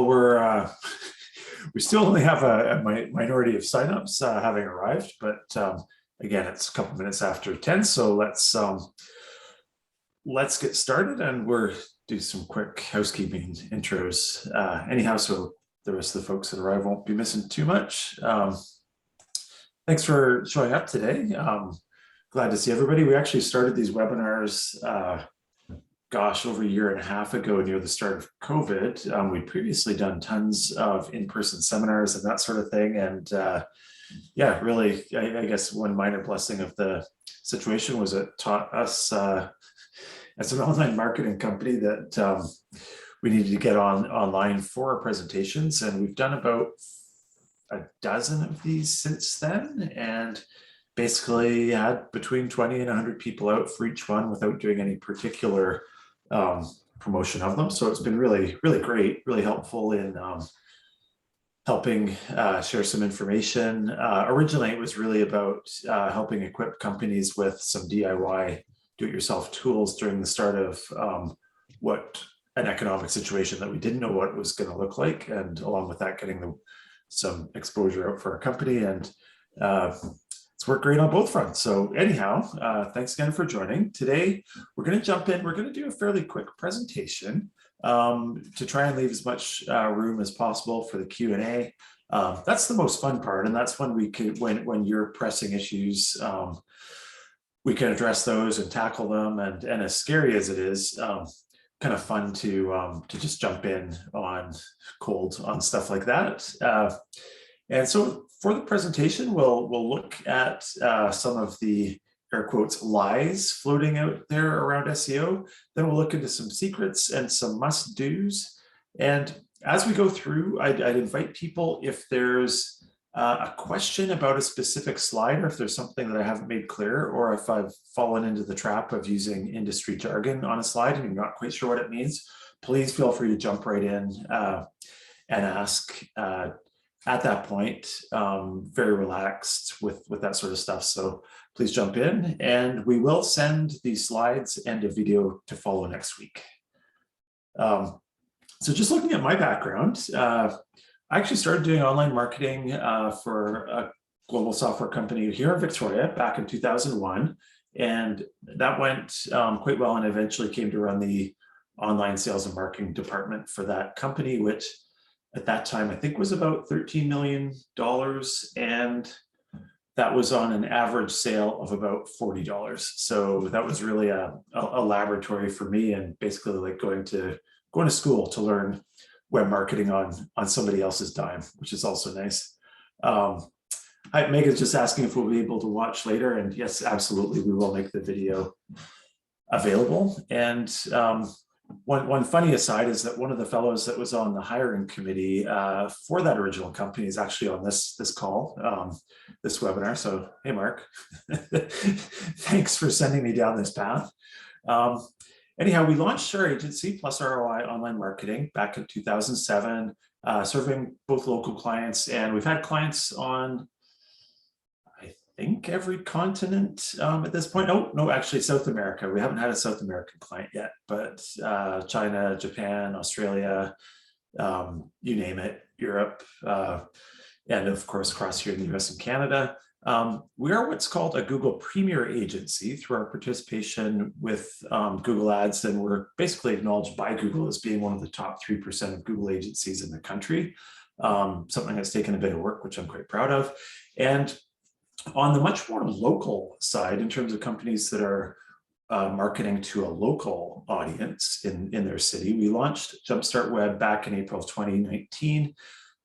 Well, we still only have a minority of signups having arrived, but again, it's a couple minutes after 10, so let's get started, and we're do some quick housekeeping intros. Anyhow, so the rest of the folks that arrive won't be missing too much. Thanks for showing up today. Glad to see everybody. We actually started these webinars gosh, over a year and a half ago near the start of COVID. We'd previously done tons of in-person seminars and that sort of thing. And yeah, really, I guess one minor blessing of the situation was it taught us as an online marketing company that we needed to get online for our presentations. And we've done about a dozen of these since then. And basically had between 20 and 100 people out for each one without doing any particular promotion of them. So it's been really, really great, really helpful in helping share some information. Originally, it was really about helping equip companies with some DIY do-it-yourself tools during the start of what an economic situation that we didn't know what it was going to look like. And along with that, getting some exposure out for our company. And it's worked great on both fronts. So anyhow, thanks again for joining. Today, we're going to jump in. We're going to do a fairly quick presentation to try and leave as much room as possible for the Q&A. That's the most fun part. And that's when we could, when you're pressing issues, we can address those and tackle them. And as scary as it is, kind of fun to just jump in on cold on stuff like that. And so for the presentation, we'll look at some of the air quotes lies floating out there around SEO. Then we'll look into some secrets and some must-dos. And as we go through, I'd invite people, if there's a question about a specific slide, or if there's something that I haven't made clear, or if I've fallen into the trap of using industry jargon on a slide and you're not quite sure what it means, please feel free to jump right in and ask. At that point, very relaxed with that sort of stuff. So please jump in, and we will send the slides and a video to follow next week. So just looking at my background, I actually started doing online marketing for a global software company here in Victoria back in 2001. And that went quite well, and eventually came to run the online sales and marketing department for that company, which at that time, I think was about $13 million, and that was on an average sale of about $40. So that was really a laboratory for me, and basically like going to school to learn web marketing on somebody else's dime, which is also nice. Megan's just asking if we'll be able to watch later, and yes, absolutely, we will make the video available. And one funny aside is that one of the fellows that was on the hiring committee for that original company is actually on this call, this webinar. So, hey, Mark, thanks for sending me down this path. Anyhow, we launched our agency, Plus ROI Online Marketing, back in 2007, serving both local clients, and we've had clients on, I think, every continent at this point. Oh, no, actually South America. We haven't had a South American client yet, but China, Japan, Australia, you name it, Europe, and of course, across here in the US and Canada. We are what's called a Google Premier Agency through our participation with Google Ads, and we're basically acknowledged by Google as being one of the top 3% of Google agencies in the country, something that's taken a bit of work, which I'm quite proud of. And on the much more local side, in terms of companies that are marketing to a local audience in their city, we launched Jumpstart Web back in April of 2019,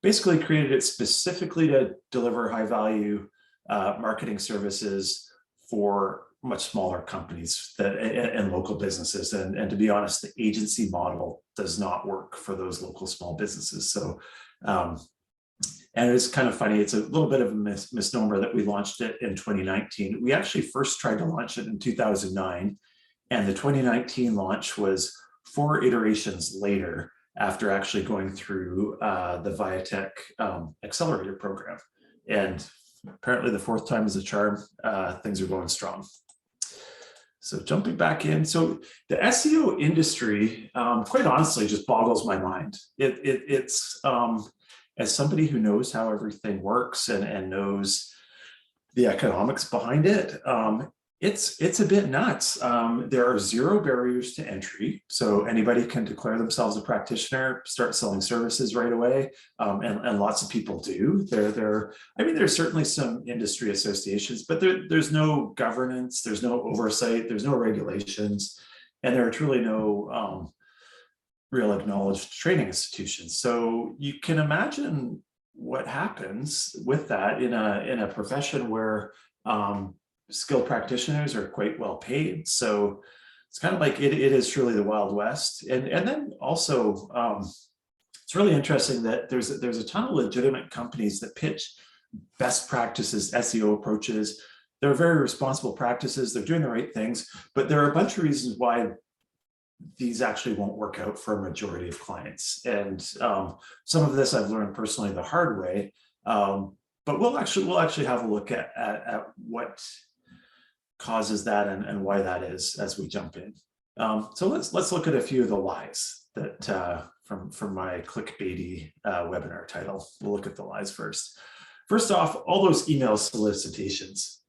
basically created it specifically to deliver high value marketing services for much smaller companies and local businesses. And to be honest, the agency model does not work for those local small businesses. So, and it's kind of funny, it's a little bit of a misnomer that we launched it in 2019. We actually first tried to launch it in 2009, and the 2019 launch was 4 iterations later after actually going through the Viatech accelerator program. And apparently the 4th time is a charm. Things are going strong. So jumping back in, so the SEO industry, quite honestly, just boggles my mind. It's as somebody who knows how everything works and knows the economics behind it, it's a bit nuts. There are zero barriers to entry, so anybody can declare themselves a practitioner, start selling services right away, and lots of people do. I mean, there's certainly some industry associations, but there's no governance, there's no oversight, there's no regulations, and there are truly no real acknowledged training institutions. So you can imagine what happens with that in a profession where skilled practitioners are quite well paid. So it's kind of like it is truly the Wild West. And then also it's really interesting that there's a ton of legitimate companies that pitch best practices, SEO approaches. They're very responsible practices. They're doing the right things, but there are a bunch of reasons why these actually won't work out for a majority of clients. And some of this I've learned personally the hard way. But we'll actually have a look at what causes that and why that is as we jump in. So let's look at a few of the lies that from my clickbaity webinar title. We'll look at the lies first. First off, all those email solicitations.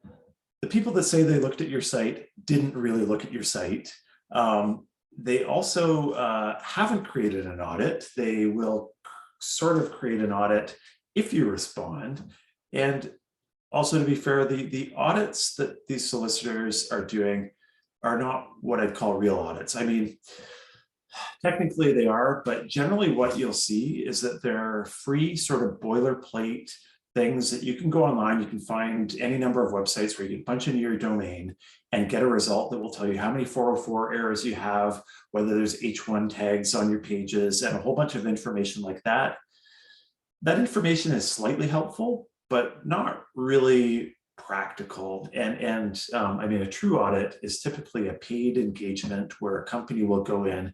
The people that say they looked at your site didn't really look at your site. They also haven't created an audit. They will sort of create an audit if you respond. And also, to be fair, the audits that these solicitors are doing are not what I'd call real audits. I mean, technically they are, but generally what you'll see is that they're free sort of boilerplate things that you can go online, you can find any number of websites where you can punch into your domain and get a result that will tell you how many 404 errors you have, whether there's H1 tags on your pages, and a whole bunch of information like that. That information is slightly helpful, but not really practical. And I mean, a true audit is typically a paid engagement where a company will go in,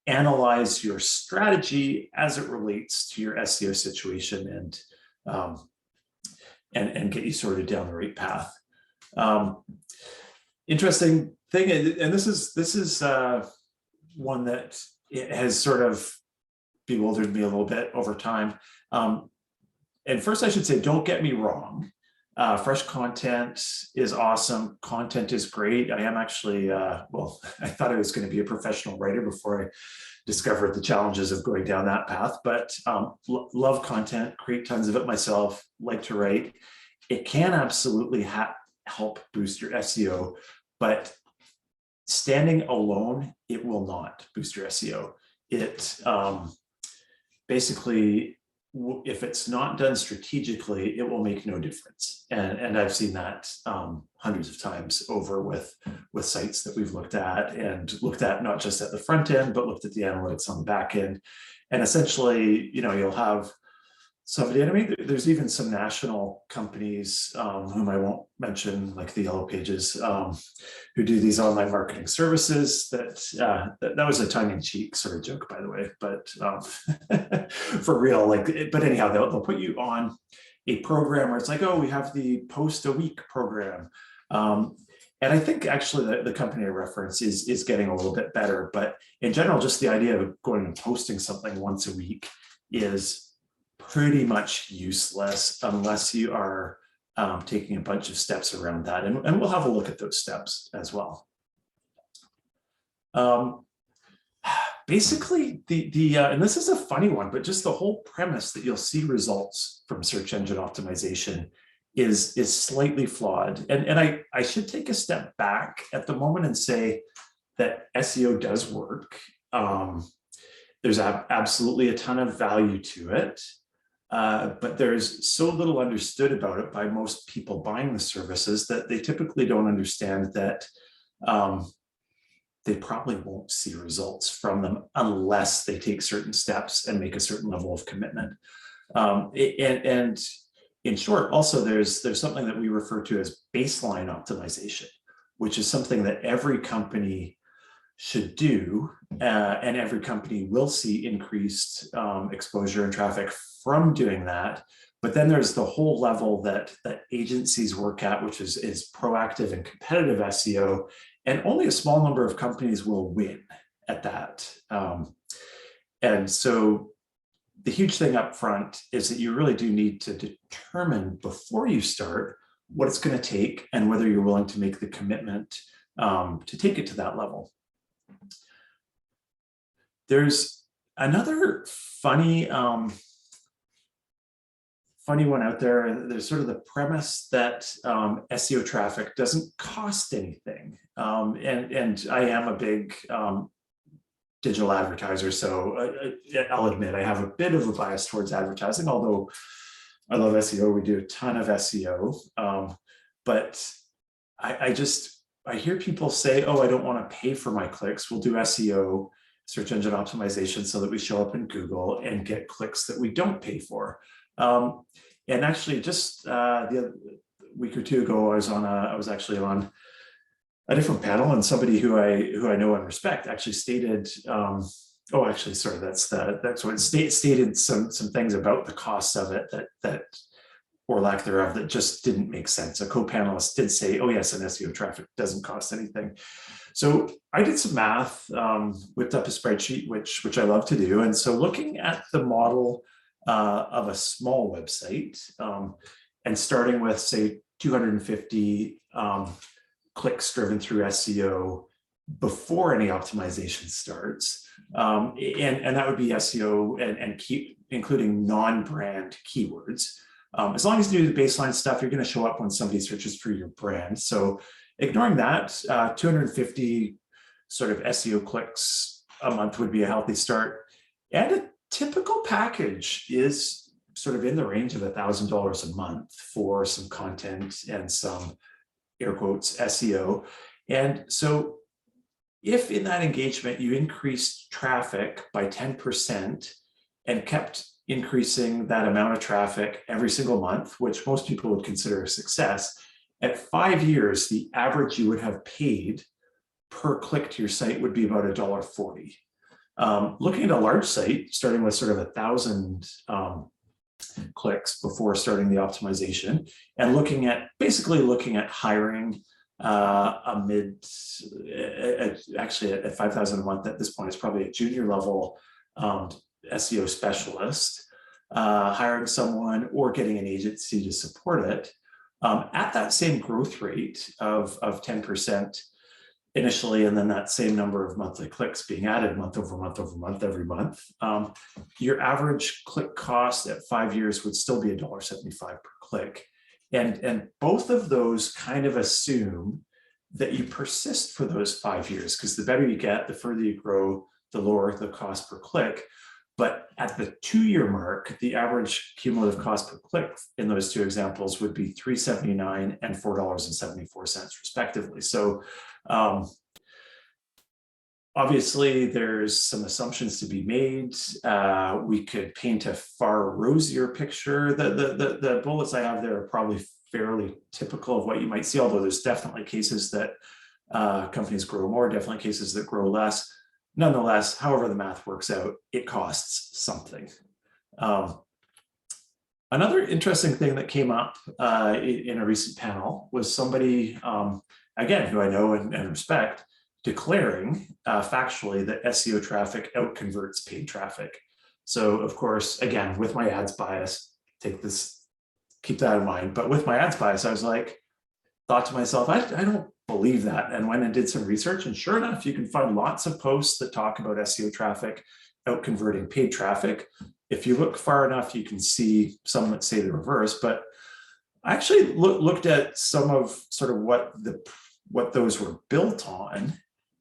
analyze your strategy as it relates to your SEO situation and get you sorted down the right path. Interesting thing, and this is one that it has sort of bewildered me a little bit over time. And first I should say, don't get me wrong. Fresh content is awesome. Content is great. I am actually, well, I thought I was going to be a professional writer before I discovered the challenges of going down that path, but love content, create tons of it myself, like to write. It can absolutely help boost your SEO, but standing alone, it will not boost your SEO. It basically, if it's not done strategically, it will make no difference. And I've seen that hundreds of times over with sites that we've looked at not just at the front end, but looked at the analytics on the back end. And essentially, you know, you'll have somebody, and I mean, there's even some national companies whom I won't mention, like the Yellow Pages, who do these online marketing services. That was a tongue-in-cheek sort of joke, by the way, but for real, but anyhow, they'll put you on a program where it's like, oh, we have the post a week program. And I think actually the company I reference is getting a little bit better, but in general, just the idea of going and posting something once a week is pretty much useless unless you are taking a bunch of steps around that. And we'll have a look at those steps as well. Basically, and this is a funny one, but just the whole premise that you'll see results from search engine optimization is slightly flawed. And I should take a step back at the moment and say that SEO does work. There's absolutely a ton of value to it. But there's so little understood about it by most people buying the services that they typically don't understand that they probably won't see results from them unless they take certain steps and make a certain level of commitment. And in short, also there's something that we refer to as baseline optimization, which is something that every company should do, and every company will see increased exposure and traffic from doing that. But then there's the whole level that agencies work at, which is proactive and competitive SEO. And only a small number of companies will win at that. And so the huge thing up front is that you really do need to determine before you start what it's going to take and whether you're willing to make the commitment to take it to that level. There's another funny one out there. There's sort of the premise that SEO traffic doesn't cost anything. And I am a big digital advertiser, so I'll admit I have a bit of a bias towards advertising, although I love SEO. We do a ton of SEO. But I hear people say, oh, I don't want to pay for my clicks. We'll do SEO, search engine optimization, so that we show up in Google and get clicks that we don't pay for. And actually, just the week or two ago, I was actually on a different panel, and somebody who I know and respect actually stated, stated some things about the costs of it that or lack thereof that just didn't make sense. A co-panelist did say, oh yes, an SEO traffic doesn't cost anything. So I did some math, whipped up a spreadsheet, which I love to do. And so looking at the model of a small website, and starting with, say, 250 clicks driven through SEO before any optimization starts, and that would be SEO and including non-brand keywords. As long as you do the baseline stuff, you're going to show up when somebody searches for your brand. So ignoring that, 250 sort of SEO clicks a month would be a healthy start. And a typical package is sort of in the range of $1,000 a month for some content and some air quotes SEO. And so if in that engagement you increased traffic by 10% and kept increasing that amount of traffic every single month, which most people would consider a success, at 5 years, the average you would have paid per click to your site would be about $1.40. Looking at a large site, starting with sort of 1,000 clicks before starting the optimization, and basically looking at hiring actually at 5,000 a month at this point, it's probably a junior level SEO specialist, hiring someone or getting an agency to support it at that same growth rate of 10% initially, and then that same number of monthly clicks being added month over month over month every month, your average click cost at 5 years would still be $1.75 per click. And both of those kind of assume that you persist for those 5 years, because the better you get, the further you grow, the lower the cost per click. But at the 2-year mark, the average cumulative cost per click in those two examples would be $3.79 and $4.74 respectively. So obviously there's some assumptions to be made. We could paint a far rosier picture. The bullets I have there are probably fairly typical of what you might see, although there's definitely cases that companies grow more, definitely cases that grow less. Nonetheless, however the math works out, it costs something. Another interesting thing that came up in a recent panel was somebody, again, who I know and respect, declaring factually that SEO traffic outconverts paid traffic. So of course, again, with my ads bias, keep that in mind. But with my ads bias, I was like, thought to myself, I don't believe that, and went and did some research. And sure enough, you can find lots of posts that talk about SEO traffic out converting paid traffic. If you look far enough, you can see some that say the reverse. But I actually looked at some of sort of what those were built on,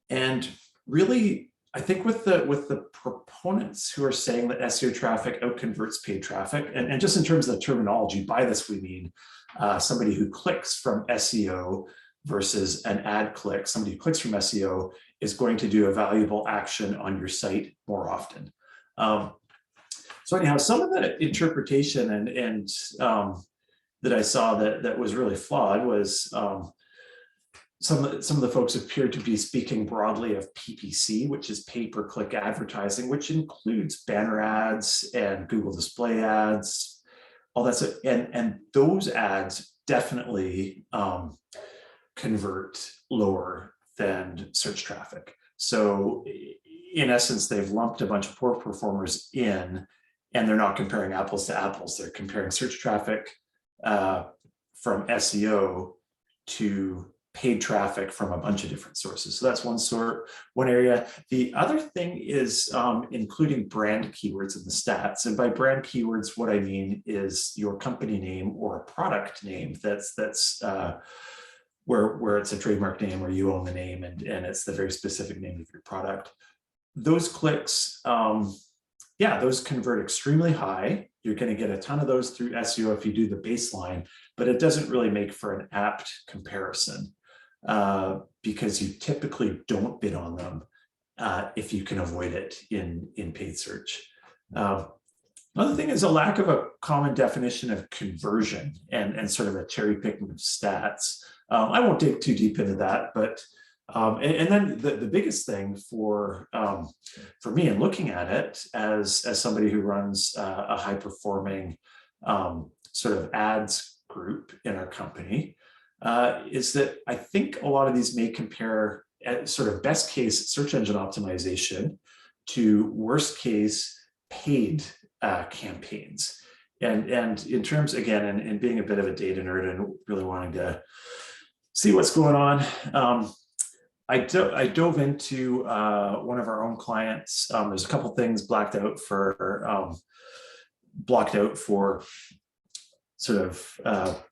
and really, I think with the proponents who are saying that SEO traffic outconverts paid traffic, and just in terms of the terminology, by this we mean somebody who clicks from SEO versus an ad click. Somebody who clicks from SEO is going to do a valuable action on your site more often. So anyhow, some of the interpretation and that I saw that was really flawed was some of the folks appeared to be speaking broadly of PPC, which is pay-per-click advertising, which includes banner ads and Google display ads, all that stuff. And those ads definitely convert lower than search traffic. So in essence, they've lumped a bunch of poor performers in, and they're not comparing apples to apples. They're comparing search traffic from SEO to paid traffic from a bunch of different sources. So that's one area. The other thing is including brand keywords in the stats. And by brand keywords, what I mean is your company name or a product name that's where it's a trademark name, where you own the name, and it's the very specific name of your product. Those clicks, those convert extremely high. You're going to get a ton of those through SEO if you do the baseline, but it doesn't really make for an apt comparison because you typically don't bid on them if you can avoid it in paid search. Another thing is a lack of a common definition of conversion and sort of a cherry picking of stats. I won't dig too deep into that, but and then the biggest thing for me in looking at it as somebody who runs a high performing sort of ads group in our company is that I think a lot of these may compare at sort of best case search engine optimization to worst case paid campaigns. And in terms, again, and being a bit of a data nerd and really wanting to see what's going on, I dove into one of our own clients. There's a couple things blocked out for sort of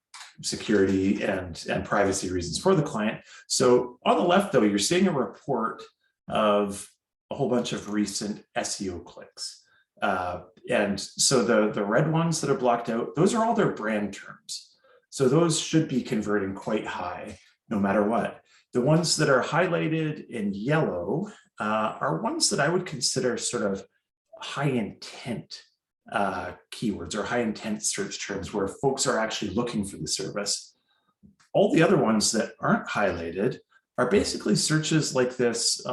security and privacy reasons for the client. So on the left, though, you're seeing a report of a whole bunch of recent SEO clicks. And so the red ones that are blocked out, those are all their brand terms. So those should be converting quite high, no matter what. The ones that are highlighted in yellow are ones that I would consider sort of high intent keywords or high intent search terms where folks are actually looking for the service. All the other ones that aren't highlighted are basically searches like this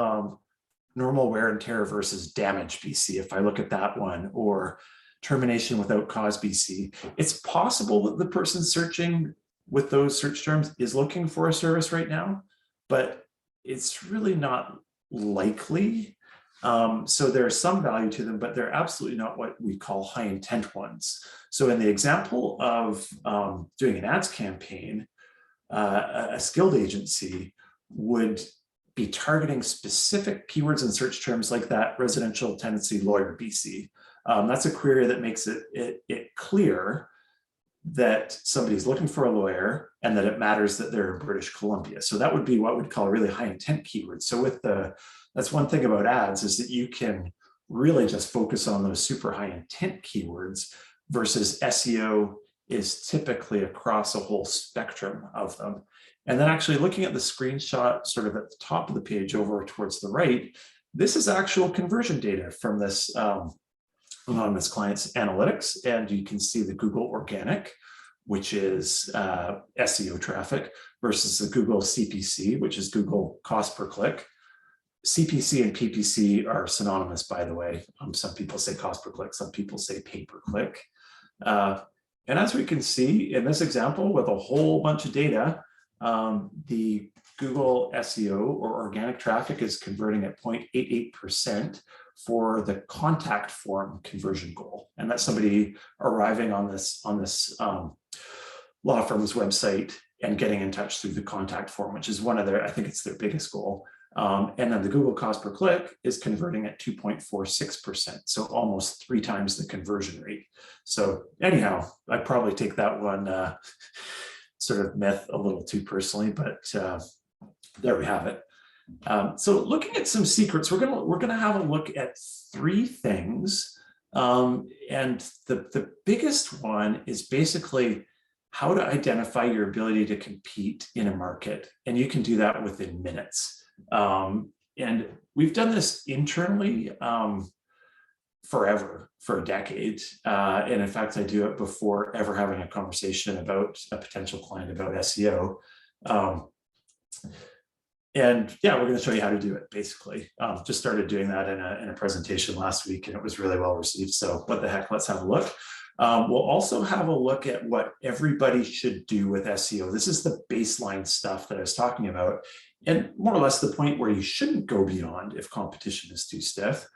normal wear and tear versus damage BC, if I look at that one, or termination without cause BC. It's possible that the person searching with those search terms is looking for a service right now, but it's really not likely. So there's some value to them, but they're absolutely not what we call high intent ones. So in the example of doing an ads campaign, a skilled agency would be targeting specific keywords and search terms like that residential tenancy lawyer BC. That's a query that makes it clear that somebody's looking for a lawyer and that it matters that they're in British Columbia. So that would be what we'd call a really high intent keyword. So that's one thing about ads is that you can really just focus on those super high intent keywords versus SEO is typically across a whole spectrum of them. And then actually looking at the screenshot sort of at the top of the page over towards the right, this is actual conversion data from this anonymous client's analytics. And you can see the Google organic, which is SEO traffic, versus the Google CPC, which is Google cost per click. CPC and PPC are synonymous, by the way. Some people say cost per click, some people say pay per click. And as we can see in this example with a whole bunch of data, the Google SEO or organic traffic is converting at 0.88% for the contact form conversion goal. And that's somebody arriving on this law firm's website and getting in touch through the contact form, which is one of their, I think it's their biggest goal. And then the Google cost per click is converting at 2.46%. So almost 3 times the conversion rate. So anyhow, I probably take that one sort of myth a little too personally, but there we have it. So looking at some secrets, we're gonna have a look at 3 things. And the biggest one is basically how to identify your ability to compete in a market. And you can do that within minutes. And we've done this internally forever, for a decade. And in fact, I do it before ever having a conversation about a potential client about SEO. And yeah, we're going to show you how to do it, basically. Just started doing that in a presentation last week, and it was really well received. So what the heck, let's have a look. We'll also have a look at what everybody should do with SEO. This is the baseline stuff that I was talking about, and more or less the point where you shouldn't go beyond if competition is too stiff.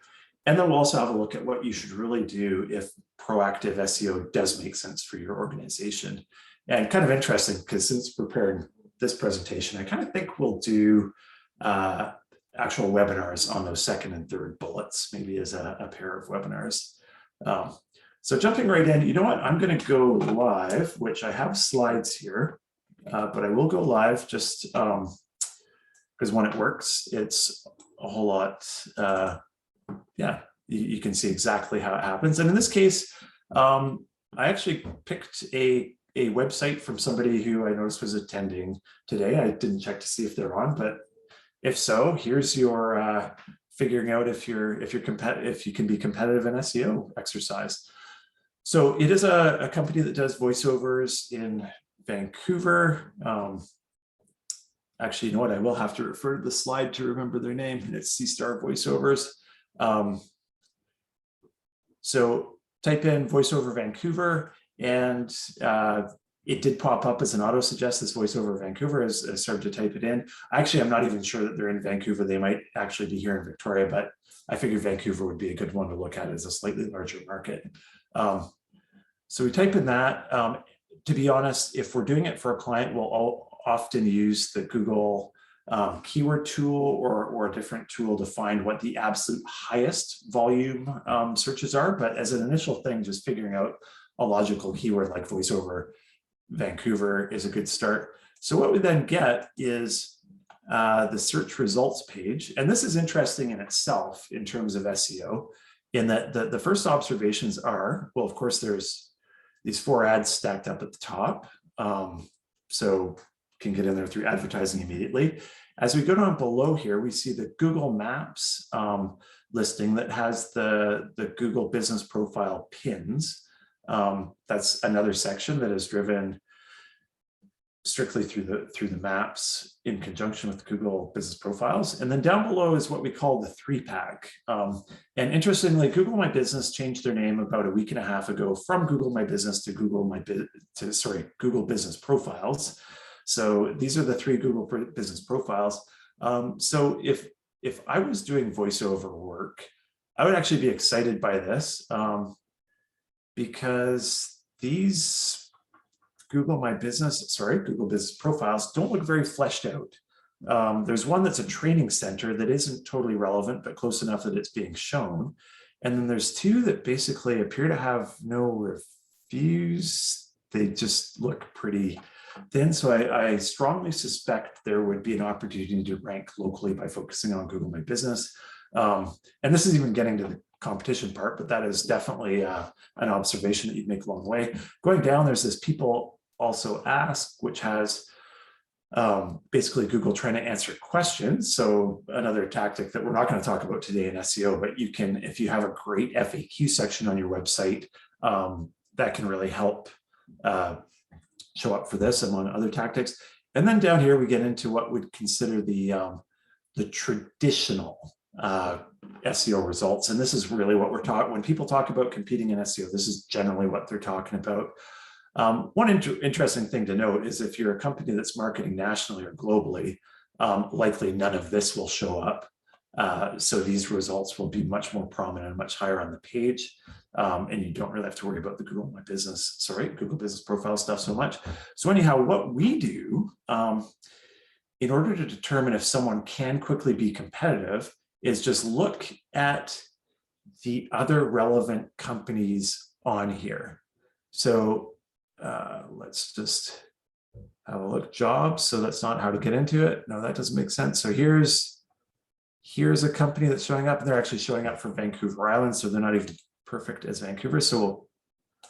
And then we'll also have a look at what you should really do if proactive SEO does make sense for your organization. And kind of interesting, because since preparing this presentation, I kind of think we'll do actual webinars on those second and third bullets, maybe as a pair of webinars. So jumping right in, you know what? I'm going to go live, which I have slides here, but I will go live just because when it works, it's a whole lot. Yeah, you can see exactly how it happens. And in this case, I actually picked a website from somebody who I noticed was attending today. I didn't check to see if they're on, but if so, here's your figuring out if you can be competitive in SEO exercise. So it is a company that does voiceovers in Vancouver. Actually, you know what? I will have to refer to the slide to remember their name, and it's C-Star Voiceovers. So type in voiceover Vancouver, and it did pop up as an auto suggest. This voiceover Vancouver as started to type it in. Actually, I'm not even sure that they're in Vancouver. They might actually be here in Victoria, but I figured Vancouver would be a good one to look at as a slightly larger market. So we type in that. To be honest, if we're doing it for a client, we'll often use the Google keyword tool or a different tool to find what the absolute highest volume searches are. But as an initial thing, just figuring out a logical keyword like voiceover Vancouver is a good start. So what we then get is the search results page. And this is interesting in itself in terms of SEO, in that the first observations are, well, of course, there's these 4 ads stacked up at the top. So can get in there through advertising immediately. As we go down below here, we see the Google Maps listing that has the Google Business Profile pins. That's another section that is driven strictly through the maps in conjunction with Google Business Profiles. And then down below is what we call the 3-pack. And interestingly, Google My Business changed their name about a week and a half ago from Google My Business to Google Business Profiles. So these are the 3 Google Business Profiles. So if I was doing voiceover work, I would actually be excited by this because these Google Business Profiles don't look very fleshed out. There's one that's a training center that isn't totally relevant, but close enough that it's being shown. And then there's 2 that basically appear to have no reviews. They just look pretty thin. So I strongly suspect there would be an opportunity to rank locally by focusing on Google My Business. And this is even getting to the competition part, but that is definitely an observation that you'd make along the way. Going down, there's this people also ask, which has basically Google trying to answer questions. So another tactic that we're not going to talk about today in SEO, but you can, if you have a great FAQ section on your website, that can really help show up for this among other tactics. And then down here, we get into what we'd consider the traditional SEO results. And this is really what we're talking, when people talk about competing in SEO, this is generally what they're talking about. One interesting thing to note is if you're a company that's marketing nationally or globally, likely none of this will show up. So these results will be much more prominent and much higher on the page. And you don't really have to worry about the Google Business Profile stuff so much. So anyhow, what we do in order to determine if someone can quickly be competitive is just look at the other relevant companies on here. So let's just have a look. Jobs. So that's not how to get into it. No, that doesn't make sense. So here's a company that's showing up, and they're actually showing up for Vancouver Island. So they're not even perfect as Vancouver. So we'll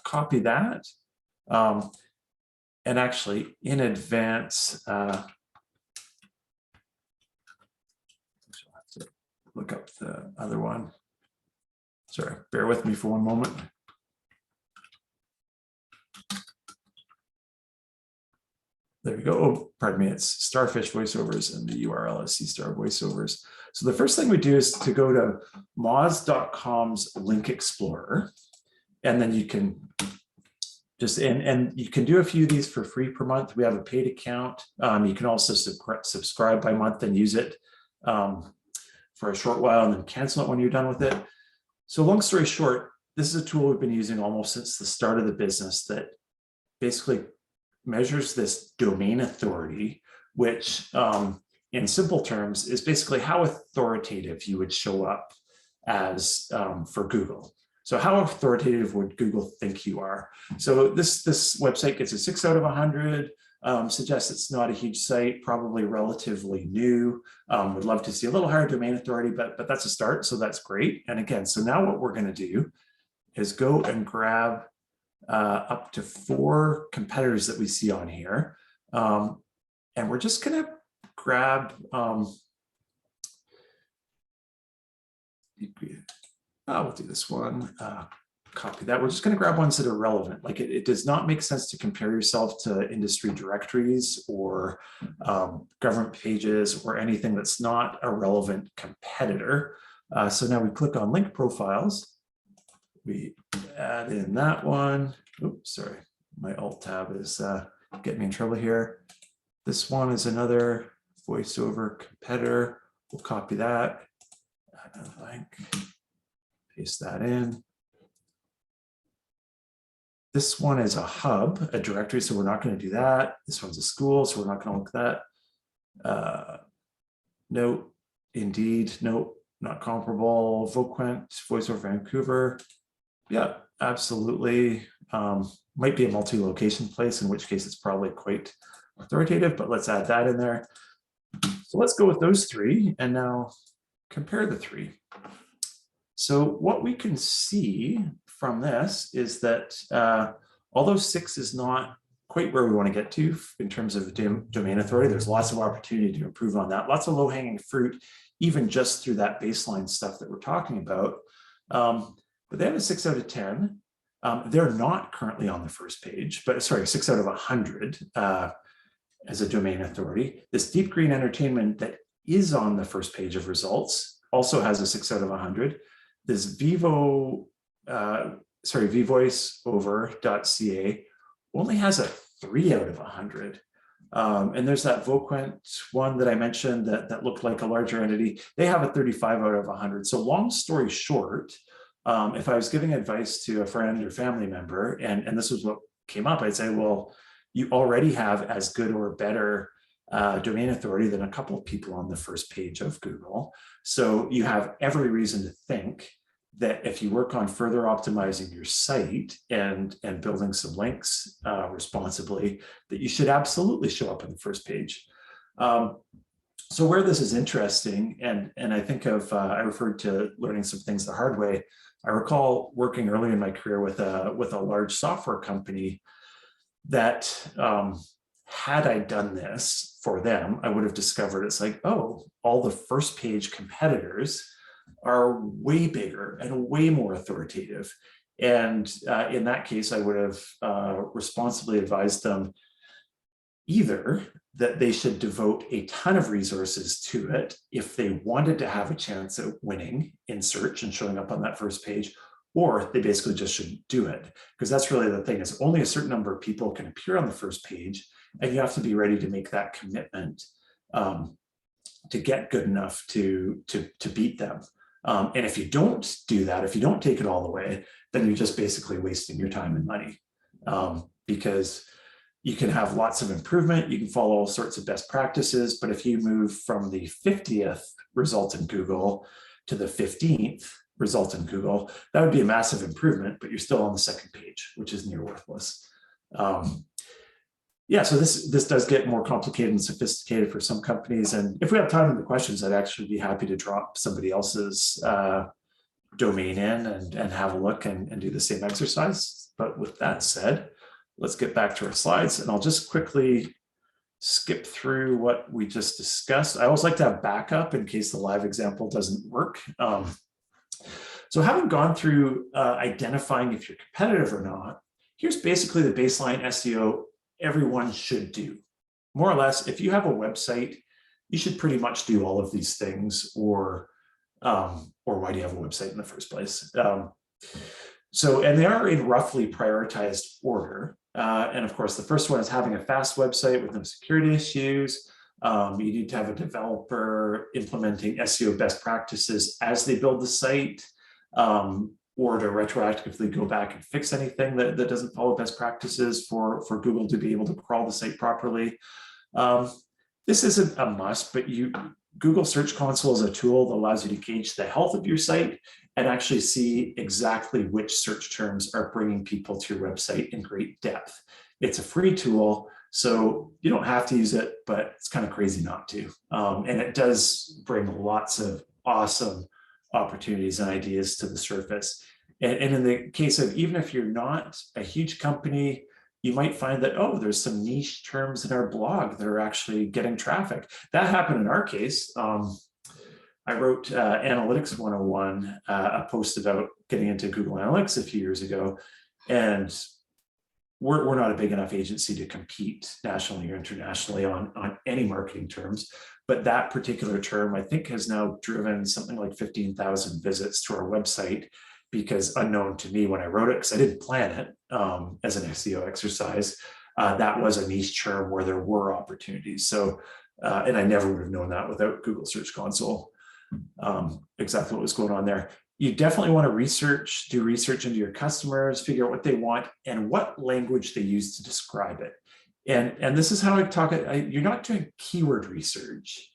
copy that. And actually in advance, I'll have to look up the other one. Sorry, bear with me for one moment. There we go. Oh, pardon me. It's Starfish Voiceovers, and the URL is C-Star Voiceovers. So the first thing we do is to go to moz.com's link explorer, and then you can and you can do a few of these for free per month. We have a paid account. You can also subscribe by month and use it for a short while and then cancel it when you're done with it. So long story short, this is a tool we've been using almost since the start of the business that basically measures this domain authority, which in simple terms is basically how authoritative you would show up as for Google. So how authoritative would Google think you are? So this website gets a 6 out of 100, suggests it's not a huge site, probably relatively new. Would love to see a little higher domain authority, but that's a start, so that's great. And again, so now what we're gonna do is go and grab up to 4 competitors that we see on here. And we're just gonna grab, we'll do this one, copy that. We're just going to grab ones that are relevant. Like it does not make sense to compare yourself to industry directories or government pages or anything that's not a relevant competitor. So now we click on link profiles. We add in that one. Oops, sorry, my alt tab is getting me in trouble here. This one is another voiceover competitor. We'll copy that. Add a link. Paste that in. This one is a hub, a directory, so we're not going to do that. This one's a school, so we're not going to look at that. No, Indeed, no, not comparable. Voquent, VoiceOver Vancouver. Yeah, absolutely. Might be a multi-location place, in which case it's probably quite authoritative, but let's add that in there. So let's go with those 3 and now compare the 3. So what we can see from this is that although 6 is not quite where we want to get to in terms of domain authority, there's lots of opportunity to improve on that, lots of low-hanging fruit, even just through that baseline stuff that we're talking about. But they have a 6 out of 10. They're not currently on the first page, but sorry, 6 out of 100 as a domain authority. This Deep Green Entertainment that is on the first page of results also has a 6 out of 100. This vvoiceover.ca only has a 3 out of 100. And there's that Voquent one that I mentioned that looked like a larger entity. They have a 35 out of 100. So long story short, if I was giving advice to a friend or family member, and this was what came up, I'd say, well, you already have as good or better domain authority than a couple of people on the first page of Google. So you have every reason to think that if you work on further optimizing your site and building some links responsibly, that you should absolutely show up on the first page. So where this is interesting, and I think of, I referred to learning some things the hard way. I recall working early in my career with a large software company that had I done this for them, I would have discovered it's like, oh, all the first page competitors are way bigger and way more authoritative. And in that case, I would have responsibly advised them either that they should devote a ton of resources to it if they wanted to have a chance at winning in search and showing up on that first page, or they basically just shouldn't do it. Because that's really the thing, is only a certain number of people can appear on the first page, and you have to be ready to make that commitment to get good enough to beat them. And if you don't do that, if you don't take it all the way, then you're just basically wasting your time and money, because you can have lots of improvement, you can follow all sorts of best practices, but if you move from the 50th result in Google to the 15th result in Google, that would be a massive improvement, but you're still on the second page, which is near worthless. Yeah, so this does get more complicated and sophisticated for some companies. And if we have time in the questions, I'd actually be happy to drop somebody else's domain in and have a look and do the same exercise. But with that said, let's get back to our slides, and I'll just quickly skip through what we just discussed. I always like to have backup in case the live example doesn't work. So having gone through identifying if you're competitive or not, here's basically the baseline SEO everyone should do. More or less, if you have a website, you should pretty much do all of these things, or why do you have a website in the first place? So, and they are in roughly prioritized order. And of course, the first one is having a fast website with no security issues. You need to have a developer implementing SEO best practices as they build the site, or to retroactively go back and fix anything that doesn't follow best practices for Google to be able to crawl the site properly. This isn't a must, but Google Search Console is a tool that allows you to gauge the health of your site and actually see exactly which search terms are bringing people to your website in great depth. It's a free tool, so you don't have to use it, but it's kind of crazy not to. And it does bring lots of awesome opportunities and ideas to the surface. And in the case of, even if you're not a huge company, you might find that, oh, there's some niche terms in our blog that are actually getting traffic. That happened in our case. I wrote Analytics 101, a post about getting into Google Analytics a few years ago. And we're not a big enough agency to compete nationally or internationally on any marketing terms. But that particular term, I think, has now driven something like 15,000 visits to our website, because unknown to me when I wrote it, because I didn't plan it as an SEO exercise, that was a niche term where there were opportunities. So, and I never would have known that without Google Search Console, exactly what was going on there. You definitely want to do research into your customers, figure out what they want and what language they use to describe it. And this is how I talk, you're not doing keyword research.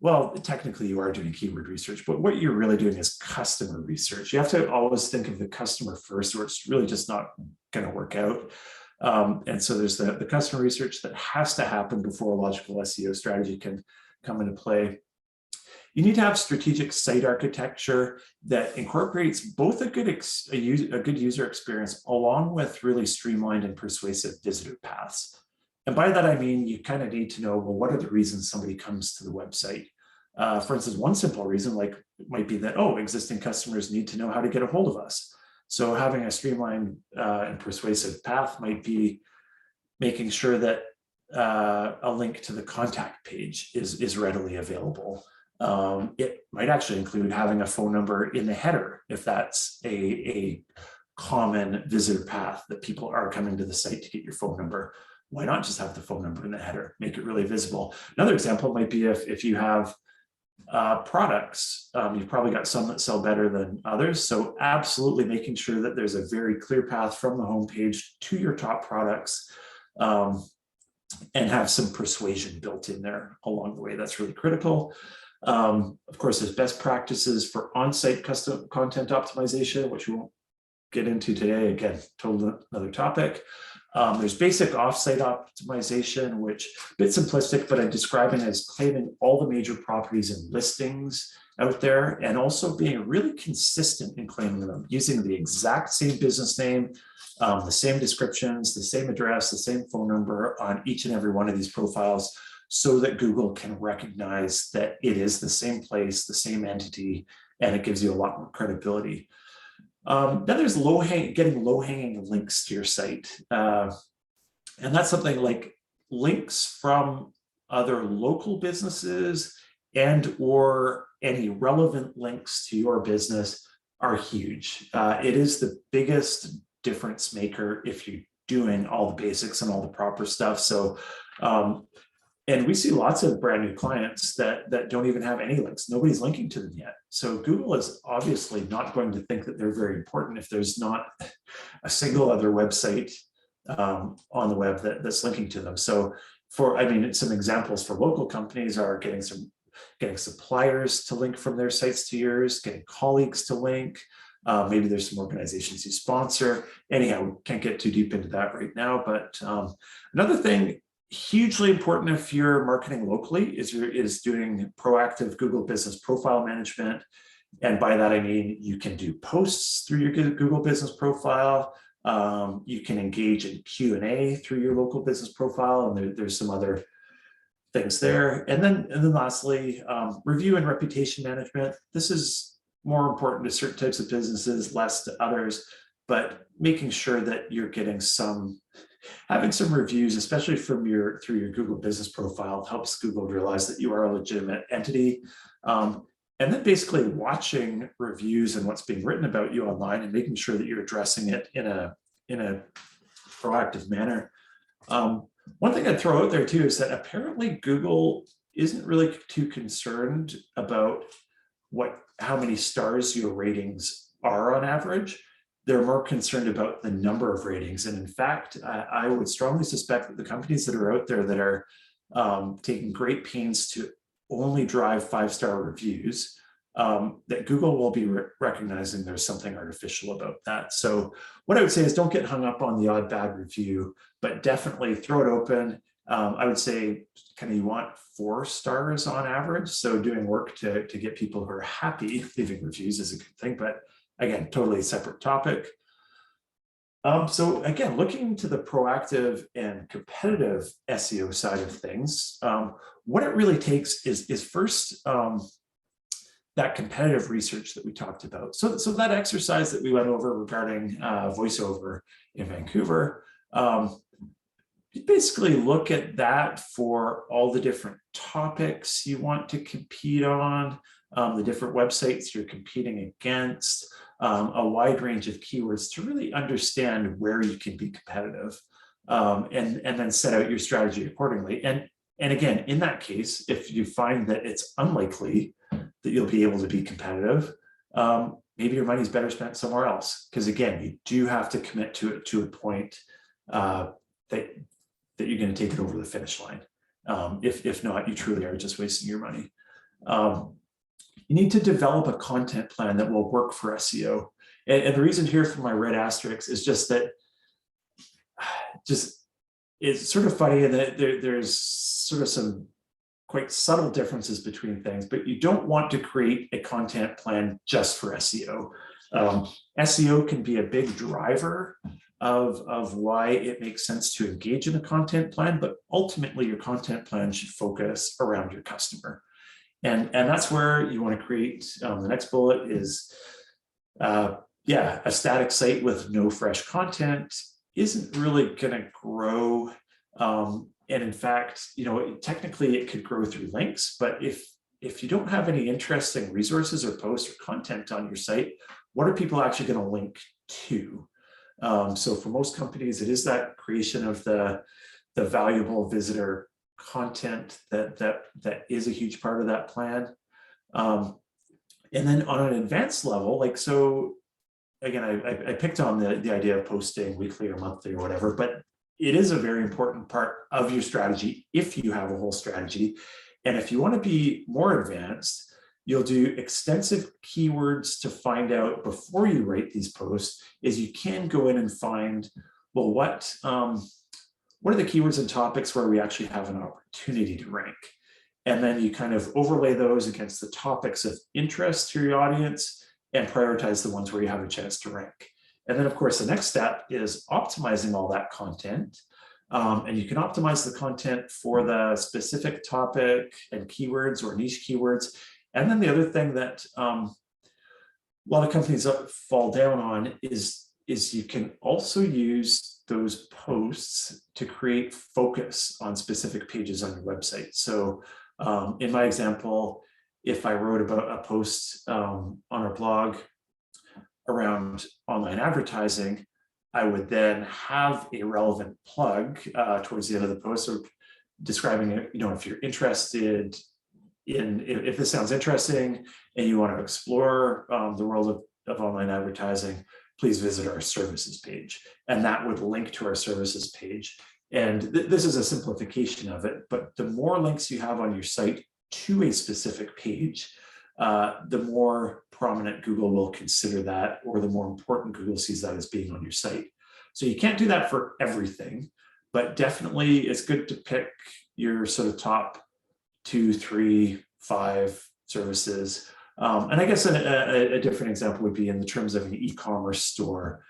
Well, technically you are doing keyword research, but what you're really doing is customer research. You have to always think of the customer first, or it's really just not going to work out. And so there's the customer research that has to happen before a logical SEO strategy can come into play. You need to have strategic site architecture that incorporates both a good user experience along with really streamlined and persuasive visitor paths. And by that, I mean, you kind of need to know, well, what are the reasons somebody comes to the website? For instance, one simple reason might be that, oh, existing customers need to know how to get a hold of us. So having a streamlined and persuasive path might be making sure that a link to the contact page is readily available. It might actually include having a phone number in the header, if that's a common visitor path that people are coming to the site to get your phone number. Why not just have the phone number in the header, make it really visible? Another example might be if you have products, you've probably got some that sell better than others. So absolutely making sure that there's a very clear path from the homepage to your top products, and have some persuasion built in there along the way. That's really critical. Of course, there's best practices for on-site custom content optimization, which we won't get into today. Again, totally another topic. There's basic off-site optimization, which a bit simplistic, but I'm describing as claiming all the major properties and listings out there, and also being really consistent in claiming them, using the exact same business name, the same descriptions, the same address, the same phone number on each and every one of these profiles, so that Google can recognize that it is the same place, the same entity, and it gives you a lot more credibility. Then there's getting low-hanging links to your site. And that's something like links from other local businesses and or any relevant links to your business are huge. It is the biggest difference maker if you're doing all the basics and all the proper stuff. So, and we see lots of brand new clients that don't even have any links. Nobody's linking to them yet. So Google is obviously not going to think that they're very important if there's not a single other website on the web that's linking to them. So some examples for local companies are getting suppliers to link from their sites to yours, getting colleagues to link. Maybe there's some organizations you sponsor. Anyhow, can't get too deep into that right now. But another thing, hugely important if you're marketing locally, is doing proactive Google Business Profile Management. And by that, I mean, you can do posts through your Google Business Profile. You can engage in Q&A through your local business profile. And there's some other things there. And then lastly, review and reputation management. This is more important to certain types of businesses, less to others, but making sure that you're getting having some reviews, especially through your Google Business Profile, helps Google realize that you are a legitimate entity. And and then basically watching reviews and what's being written about you online and making sure that you're addressing it in a proactive manner. One thing I'd throw out there too is that apparently Google isn't really too concerned about how many stars your ratings are on average. They're more concerned about the number of ratings. And in fact, I would strongly suspect that the companies that are out there that are taking great pains to only drive 5-star reviews, that Google will be recognizing there's something artificial about that. So what I would say is don't get hung up on the odd bad review, but definitely throw it open. I would say kind of you want 4 stars on average. So doing work to get people who are happy leaving reviews is a good thing, but again, totally separate topic. So again, looking to the proactive and competitive SEO side of things, what it really takes is first that competitive research that we talked about. So that exercise that we went over regarding voiceover in Vancouver, you basically look at that for all the different topics you want to compete on, the different websites you're competing against, a wide range of keywords to really understand where you can be competitive, and then set out your strategy accordingly. And again, in that case, if you find that it's unlikely that you'll be able to be competitive, maybe your money's better spent somewhere else. Because again, you do have to commit to it to a point that you're going to take it over the finish line. If not, you truly are just wasting your money. You need to develop a content plan that will work for SEO. And the reason here for my red asterisk is just that it's sort of funny that there's sort of some quite subtle differences between things, but you don't want to create a content plan just for SEO. SEO can be a big driver of why it makes sense to engage in a content plan, but ultimately your content plan should focus around your customer. And that's where you want to create, the next bullet is, a static site with no fresh content isn't really going to grow. And in fact, technically it could grow through links, but if you don't have any interesting resources or posts or content on your site, what are people actually going to link to? So for most companies, it is that creation of the valuable visitor content that is a huge part of that plan. And then on an advanced level, so again, I picked on the idea of posting weekly or monthly or whatever, but it is a very important part of your strategy if you have a whole strategy. And if you want to be more advanced, you'll do extensive keywords to find out before you write these posts, is you can go in and find, well, what are the keywords and topics where we actually have an opportunity to rank? And then you kind of overlay those against the topics of interest to your audience and prioritize the ones where you have a chance to rank. And then of course, the next step is optimizing all that content. And you can optimize the content for the specific topic and keywords or niche keywords. And then the other thing that a lot of companies fall down on is you can also use those posts to create focus on specific pages on your website. So in my example, if I wrote about a post on our blog around online advertising, I would then have a relevant plug towards the end of the post, or describing it, if you're interested in, if this sounds interesting and you want to explore the world of online advertising, please visit our services page. And that would link to our services page. And this is a simplification of it, but the more links you have on your site to a specific page, the more prominent Google will consider that, or the more important Google sees that as being on your site. So you can't do that for everything, but definitely it's good to pick your sort of top 2, 3, 5 services. And I guess a different example would be in the terms of an e-commerce store.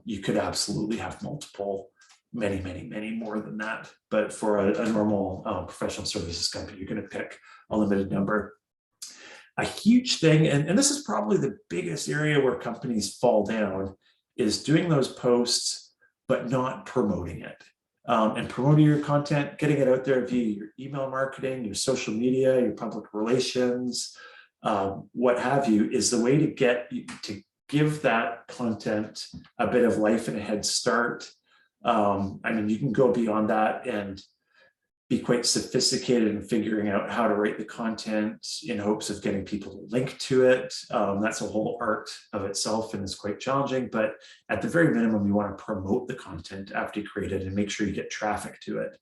You could absolutely have multiple, many more than that. But for a normal professional services company, you're going to pick a limited number. A huge thing, and this is probably the biggest area where companies fall down, is doing those posts, but not promoting it. And promoting your content, getting it out there via your email marketing, your social media, your public relations, what have you, is the way to give that content a bit of life and a head start. I mean, you can go beyond that and be quite sophisticated in figuring out how to write the content in hopes of getting people to link to it. That's a whole art of itself and is quite challenging, but at the very minimum, you want to promote the content after you create it and make sure you get traffic to it.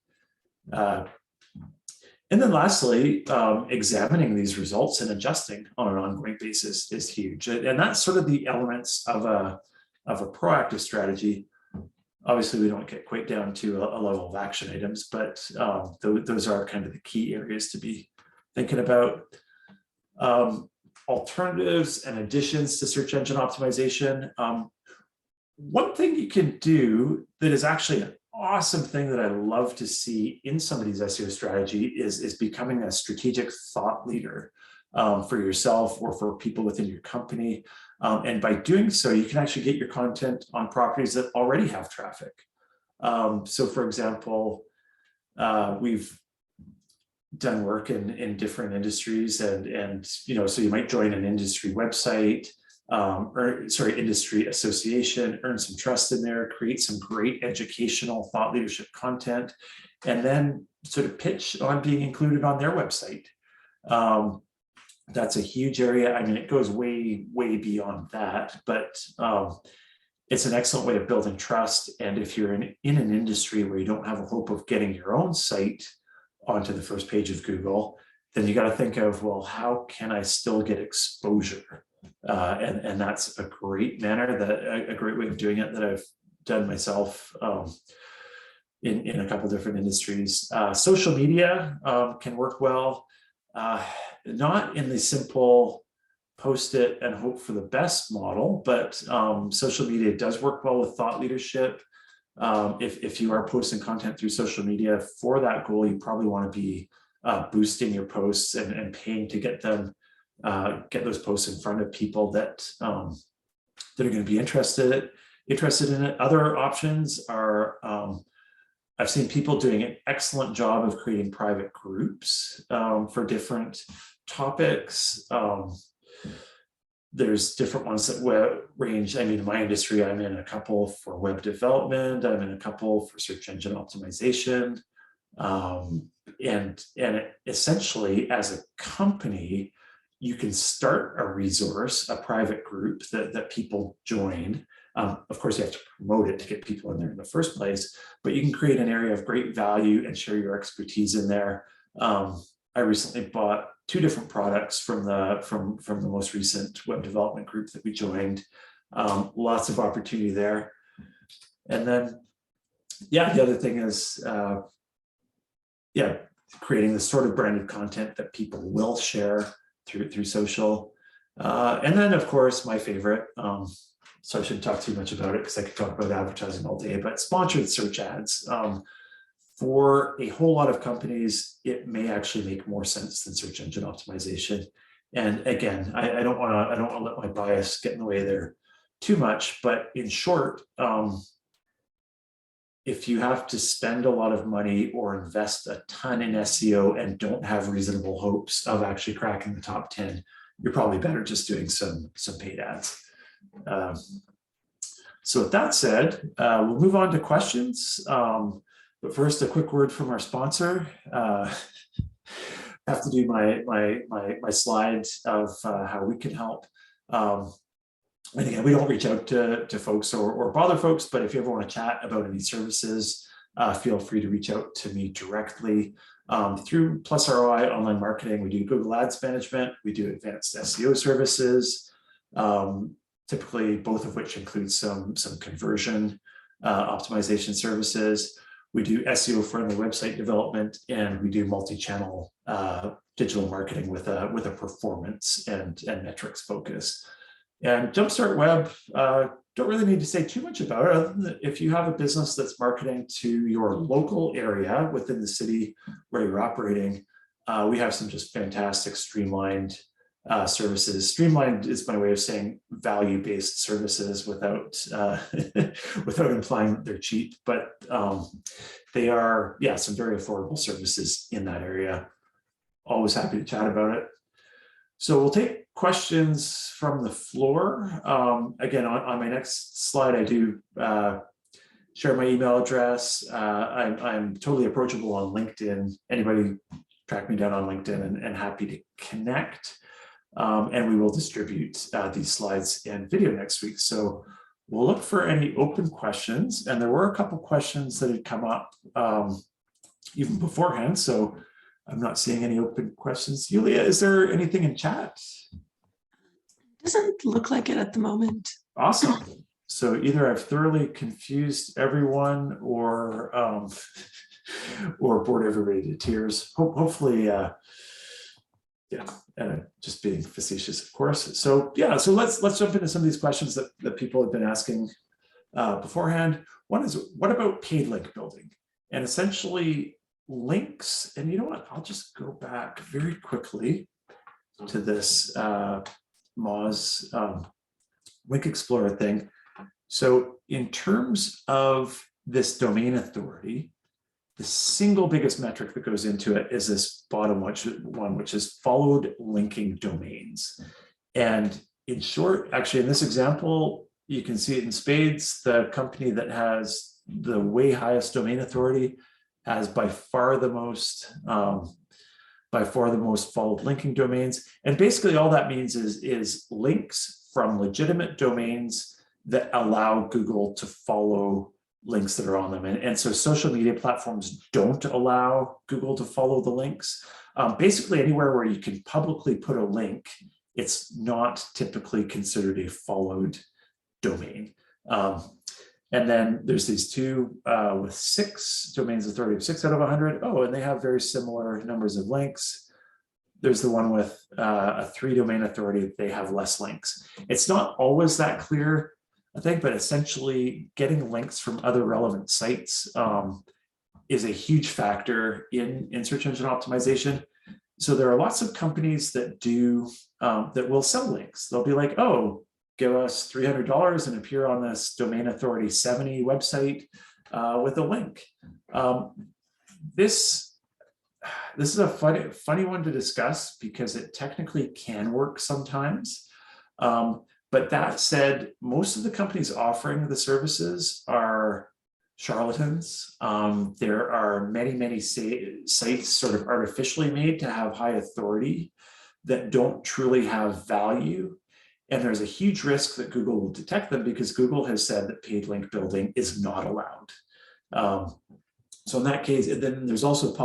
And then lastly, examining these results and adjusting on an ongoing basis is huge. And that's sort of the elements of a proactive strategy. Obviously, we don't get quite down to a level of action items, but those are kind of the key areas to be thinking about. Alternatives and additions to search engine optimization. One thing you can do that is actually an awesome thing that I love to see in somebody's SEO strategy is becoming a strategic thought leader for yourself or for people within your company. And by doing so, you can actually get your content on properties that already have traffic. So for example, we've done work in different industries and so you might join an industry website, industry association, earn some trust in there, create some great educational thought leadership content, and then sort of pitch on being included on their website. That's a huge area. I mean, it goes way, way beyond that, but it's an excellent way of building trust. And if you're in an industry where you don't have a hope of getting your own site onto the first page of Google, then you got to think of, well, how can I still get exposure? And that's a great manner, a great way of doing it that I've done myself in a couple different industries. Social media can work well. Not in the simple post it and hope for the best model, but social media does work well with thought leadership. If you are posting content through social media for that goal, you probably want to be boosting your posts and paying to get those posts in front of people that are going to be interested in it. Other options are, I've seen people doing an excellent job of creating private groups for different topics. There's different ones that range. I mean, in my industry, I'm in a couple for web development. I'm in a couple for search engine optimization. And essentially, as a company, you can start a resource, a private group that people join. Of course, you have to promote it to get people in there in the first place, but you can create an area of great value and share your expertise in there. I recently bought 2 different products from the most recent web development group that we joined. Lots of opportunity there. And then, the other thing is, creating the sort of branded content that people will share through social. And then, of course, my favorite, so I shouldn't talk too much about it because I could talk about advertising all day, but sponsored search ads. For a whole lot of companies, it may actually make more sense than search engine optimization. And again, I don't want to let my bias get in the way there too much, but in short, if you have to spend a lot of money or invest a ton in SEO and don't have reasonable hopes of actually cracking the top 10, you're probably better just doing some paid ads. So with that said, we'll move on to questions. But first, a quick word from our sponsor. I have to do my slides of how we can help. And again, we don't reach out to folks or bother folks, but if you ever want to chat about any services, feel free to reach out to me directly. Through Plus ROI Online Marketing, we do Google Ads Management, we do advanced SEO services, typically both of which include some conversion optimization services. We do SEO-friendly website development, and we do multi-channel digital marketing with a performance and metrics focus. And Jumpstart Web, don't really need to say too much about it, other than if you have a business that's marketing to your local area within the city where you're operating, we have some just fantastic streamlined services. Streamlined is my way of saying value-based services without without implying that they're cheap, but they are, some very affordable services in that area. Always happy to chat about it. So we'll take questions from the floor. Again, on my next slide, I do share my email address. I'm totally approachable on LinkedIn. Anybody track me down on LinkedIn, and happy to connect. And we will distribute these slides and video next week. So we'll look for any open questions. And there were a couple questions that had come up even beforehand. So I'm not seeing any open questions. Yulia, is there anything in chat? Doesn't look like it at the moment. Awesome. So either I've thoroughly confused everyone or bored everybody to tears. Hopefully, yeah, just being facetious, of course. So yeah, so let's jump into some of these questions that people have been asking beforehand. One is, what about paid link building? And essentially links, and you know what, I'll just go back very quickly to this Moz Link Explorer thing. So in terms of this domain authority, the single biggest metric that goes into it is this bottom one, which is followed linking domains. And in short, actually in this example, you can see it in spades. The company that has the way highest domain authority has by far the most followed linking domains. And basically all that means is links from legitimate domains that allow Google to follow links that are on them. And so social media platforms don't allow Google to follow the links. Basically anywhere where you can publicly put a link, it's not typically considered a followed domain. And then there's these two with 6 domains authority of 6 out of 100. Oh, and they have very similar numbers of links. There's the one with a 3 domain authority. They have less links. It's not always that clear, I think, but essentially getting links from other relevant sites is a huge factor in search engine optimization. So there are lots of companies that do that will sell links. They'll be like, oh, give us $300 and appear on this domain authority 70 website with a link. This is a funny one to discuss because it technically can work sometimes. But that said, most of the companies offering the services are charlatans. There are many sites sort of artificially made to have high authority that don't truly have value. And there's a huge risk that Google will detect them because Google has said that paid link building is not allowed. So in that case, then there's also a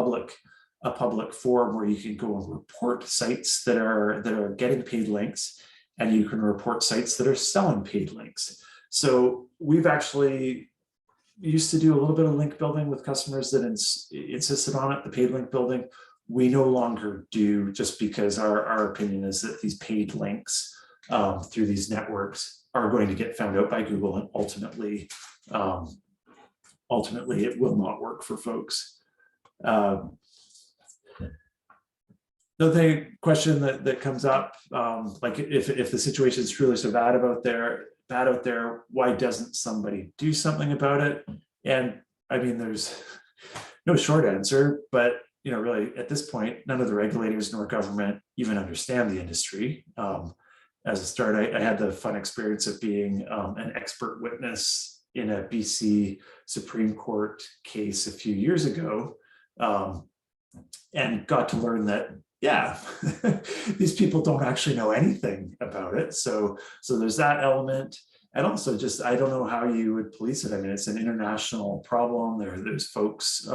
public forum where you can go and report sites that are getting paid links, and you can report sites that are selling paid links. So we've actually used to do a little bit of link building with customers that insisted on it, the paid link building. We no longer do, just because our opinion is that these paid links through these networks are going to get found out by Google, and ultimately it will not work for folks. Another question that comes up, like if the situation is truly so bad out there, why doesn't somebody do something about it? And I mean, there's no short answer, but really at this point, none of the regulators nor government even understand the industry. As a start, I had the fun experience of being an expert witness in a BC Supreme Court case a few years ago, and got to learn that, yeah, these people don't actually know anything about it. So there's that element. And also just, I don't know how you would police it. I mean, it's an international problem. There's folks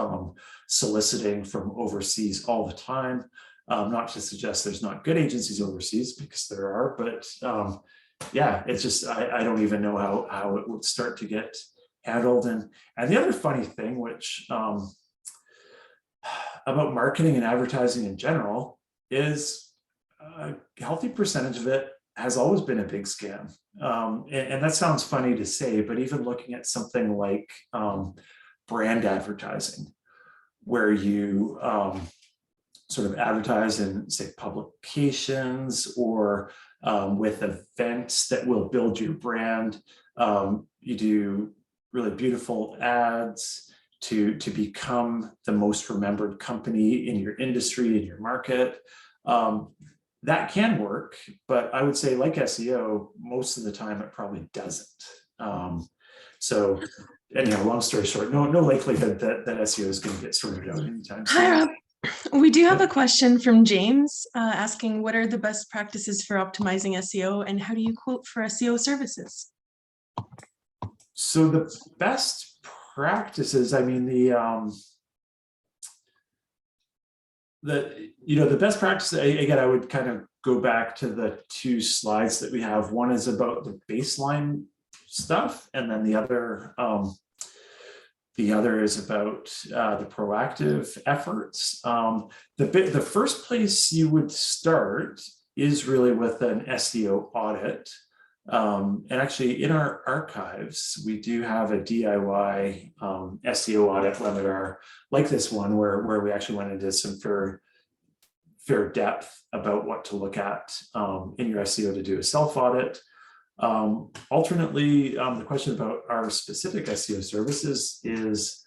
soliciting from overseas all the time. Not to suggest there's not good agencies overseas, because there are, but yeah, it's just, I don't even know how it would start to get handled. And the other funny thing, which about marketing and advertising in general, is a healthy percentage of it has always been a big scam. And that sounds funny to say, but even looking at something like brand advertising, where you sort of advertise in, say, publications or with events that will build your brand. You do really beautiful ads to become the most remembered company in your industry, in your market. that can work, but I would say, like SEO, most of the time it probably doesn't. So anyhow, long story short, no likelihood that SEO is going to get sorted out anytime soon. Hi, Rob. We do have a question from James asking, what are the best practices for optimizing SEO and how do you quote for SEO services? So the best practices, I mean, the best practice, again, I would kind of go back to the two slides that we have. One is about the baseline stuff, and then the other is about the proactive efforts. The first place you would start is really with an SEO audit. And actually, in our archives, we do have a DIY SEO audit webinar like this one, where we actually went into some fair depth about what to look at in your SEO to do a self-audit. Alternately, the question about our specific SEO services is,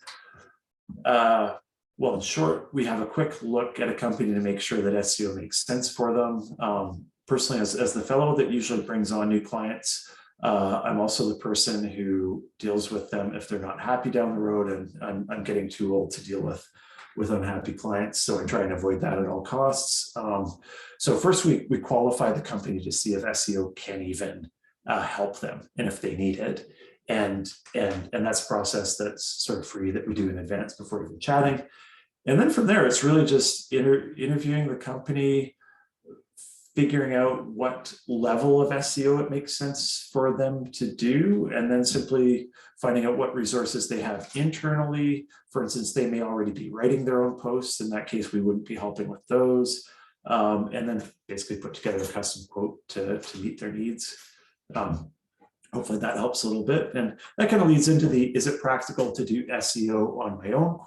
well, in short, we have a quick look at a company to make sure that SEO makes sense for them. Personally, as the fellow that usually brings on new clients, I'm also the person who deals with them if they're not happy down the road, and I'm getting too old to deal with unhappy clients, so I try and avoid that at all costs. So first, we qualify the company to see if SEO can even help them, and if they need it, and that's a process that's sort of free that we do in advance before even chatting. And then from there, it's really just interviewing the company, figuring out what level of SEO it makes sense for them to do, and then simply finding out what resources they have internally. For instance, they may already be writing their own posts. In that case, we wouldn't be helping with those. And then basically put together a custom quote to meet their needs. Hopefully that helps a little bit. And that kind of leads into the, is it practical to do SEO on my own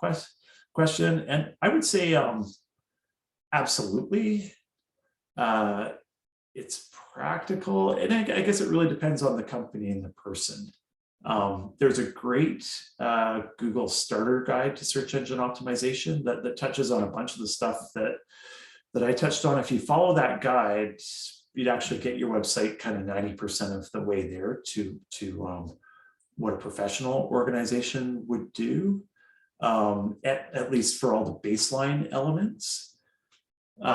question? And I would say absolutely. It's practical, and I guess it really depends on the company and the person. There's a great Google starter guide to search engine optimization that touches on a bunch of the stuff that I touched on. If you follow that guide, you'd actually get your website kind of 90% of the way there to what a professional organization would do, at least for all the baseline elements.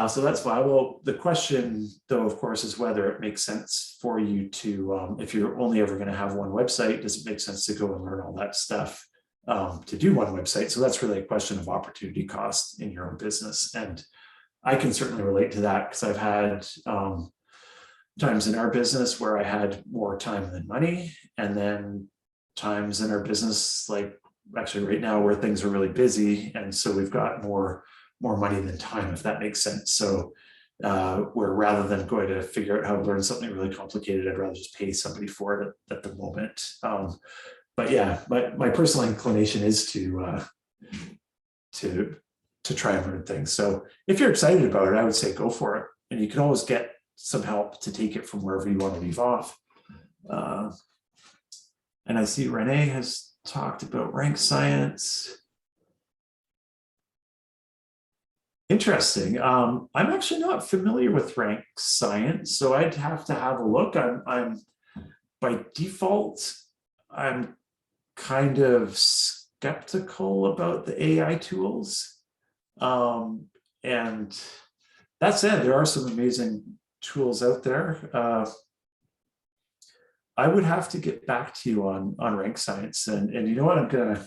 So that's viable. The question, though, of course, is whether it makes sense for you to, if you're only ever going to have one website, does it make sense to go and learn all that stuff to do one website? So that's really a question of opportunity cost in your own business. And I can certainly relate to that, because I've had times in our business where I had more time than money, and then times in our business, like actually right now, where things are really busy, and so we've got more money than time, if that makes sense. So where rather than going to figure out how to learn something really complicated, I'd rather just pay somebody for it at the moment. But yeah, my personal inclination is to try and learn things. So if you're excited about it, I would say go for it. And you can always get some help to take it from wherever you want to leave off. And I see Renee has talked about rank science. Interesting. I'm actually not familiar with rank science, so I'd have to have a look. I'm by default, I'm kind of skeptical about the AI tools. And that said, there are some amazing tools out there. I would have to get back to you on rank science, and you know what, I'm gonna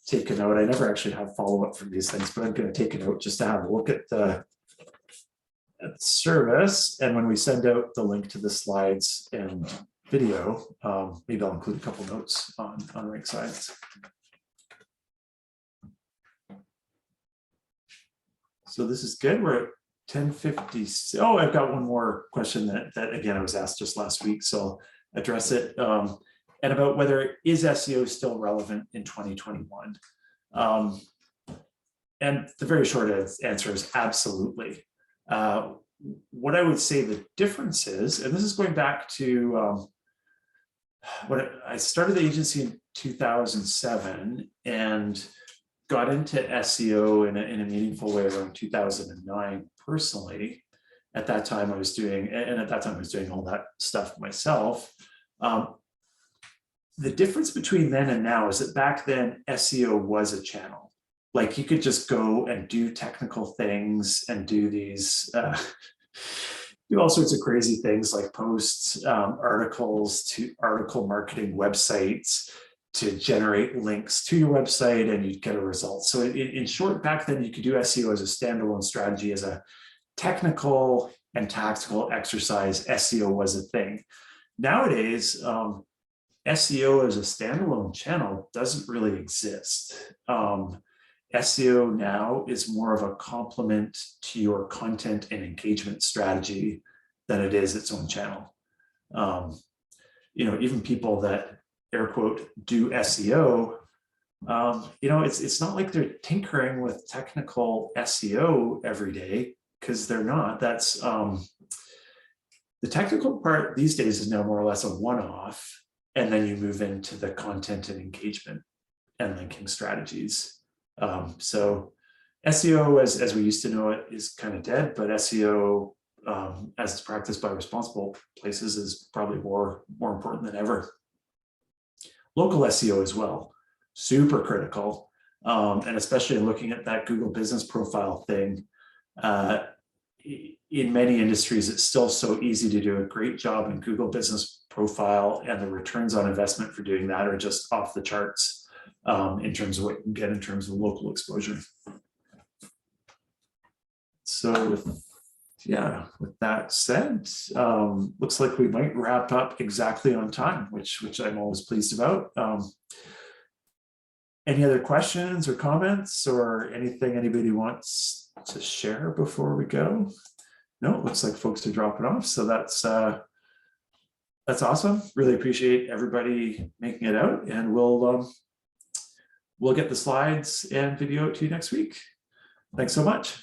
take a note. I never actually have follow-up from these things, but I'm going to take a note just to have a look at the service. And when we send out the link to the slides and video, maybe I'll include a couple notes on rank science. So this is good. We're at 10:50. Oh, I've got one more question that again, I was asked just last week, so I'll address it. And about whether is SEO still relevant in 2021. And the very short answer is absolutely. What I would say the difference is, and this is going back to when I started the agency in 2007 and got into SEO in a meaningful way around 2009 personally. at that time I was doing, and at that time I was doing all that stuff myself. The difference between then and now is that back then SEO was a channel. Like you could just go and do technical things and do these, do all sorts of crazy things like post articles to article marketing websites to generate links to your website, and you'd get a result. So in short, back then you could do SEO as a standalone strategy, as a technical and tactical exercise. SEO was a thing. Nowadays, SEO as a standalone channel doesn't really exist. SEO now is more of a complement to your content and engagement strategy than it is its own channel. Even people that air quote do SEO, it's not like they're tinkering with technical SEO every day, because they're not. That's the technical part these days is now more or less a one-off, and then you move into the content and engagement and linking strategies. So SEO, as we used to know it, is kind of dead, but SEO, as it's practiced by responsible places, is probably more important than ever. Local SEO as well, super critical, and especially in looking at that Google business profile thing. In many industries, it's still so easy to do a great job in Google business profile, and the returns on investment for doing that are just off the charts. In terms of what you can get in terms of local exposure. So with that said, looks like we might wrap up exactly on time, which I'm always pleased about. Any other questions or comments or anything anybody wants to share before we go? No, it looks like folks are dropping off. So that's awesome. Really appreciate everybody making it out, and we'll get the slides and video to you next week. Thanks so much.